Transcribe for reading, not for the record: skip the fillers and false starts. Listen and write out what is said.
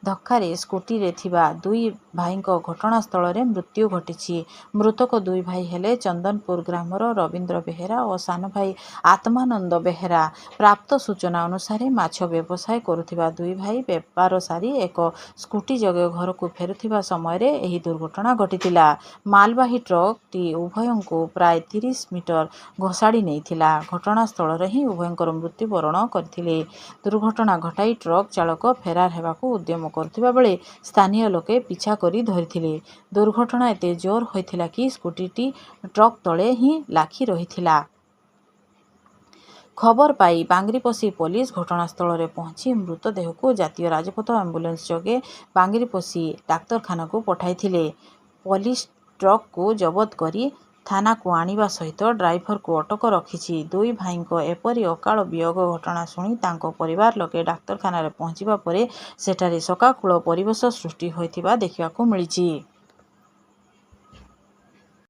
ଧକ୍କାରେ ସ୍କୁଟିରେ ଥିବା ଦୁଇ ଭାଇଙ୍କ ଘଟଣାସ୍ଥଳରେ ମୃତ୍ୟୁ ଘଟିଛି। ମୃତକ ଦୁଇ ଭାଇ ହେଲେ ଚନ୍ଦନପୁର ଗ୍ରାମର ରବୀନ୍ଦ୍ର ବେହେରା ଓ ସାନ ଭାଇ ଆତ୍ମାନନ୍ଦ ବେହେରା। ପ୍ରାପ୍ତ ସୂଚନା ଅନୁସାରେ ମାଛ ବ୍ୟବସାୟ କରୁଥିବା ଦୁଇ ଭାଇ ବେପାର ସାରି ଏକ ସ୍କୁଟି ଯୋଗେ ଘରକୁ ଫେରୁଥିବା ସମୟରେ ଏହି ଦୁର୍ଘଟଣା ଘଟିଥିଲା। ମାଲବାହୀ ଟ୍ରକଟି ଉଭୟଙ୍କୁ ପ୍ରାୟ 30 ମିଟର ଘୋଷାଡ଼ି ନେଇଥିଲା। ଘଟଣାସ୍ଥଳରେ ହିଁ ଉଭୟଙ୍କର ମୃତ୍ୟୁବରଣ କରିଥିଲେ। ଦୁର୍ଘଟଣା ଘଟାଇ ଟ୍ରକ୍ ଚାଳକ ଫେରାର ହେବାକୁ ଉଦ୍ୟମ କରୁଥିବା ବେଳେ ସ୍ଥାନୀୟ ଲୋକେ ପିଛା କରି ଧରିଥିଲେ। ଦୁର୍ଘଟଣା ଏତେ ଜୋର ହୋଇଥିଲା କି ସ୍କୁଟିଟି ଟ୍ରକ୍ ତଳେ ହିଁ ଲାଖି ରହିଥିଲା। ଖବର ପାଇ ବାଙ୍ଗିରିପୋଷି ପୋଲିସ ଘଟଣାସ୍ଥଳରେ ପହଞ୍ଚି ମୃତଦେହକୁ ଜାତୀୟ ରାଜପଥ ଆମ୍ବୁଲାନ୍ସ ଯୋଗେ ବାଙ୍ଗିରିପୋଷି ଡାକ୍ତରଖାନାକୁ ପଠାଇଥିଲେ। ପୋଲିସ ଟ୍ରକ୍କୁ ଜବତ କରି ଥାନାକୁ ଆଣିବା ସହିତ ଡ୍ରାଇଭରକୁ ଅଟକ ରଖିଛି। ଦୁଇ ଭାଇଙ୍କ ଏପରି ଅକାଳ ବିୟୋଗ ଘଟଣା ଶୁଣି ତାଙ୍କ ପରିବାର ଲୋକେ ଡାକ୍ତରଖାନାରେ ପହଞ୍ଚିବା ପରେ ସେଠାରେ ଶୋକାକୁଳ ପରିବେଶ ସୃଷ୍ଟି ହୋଇଥିବା ଦେଖିବାକୁ ମିଳିଛି।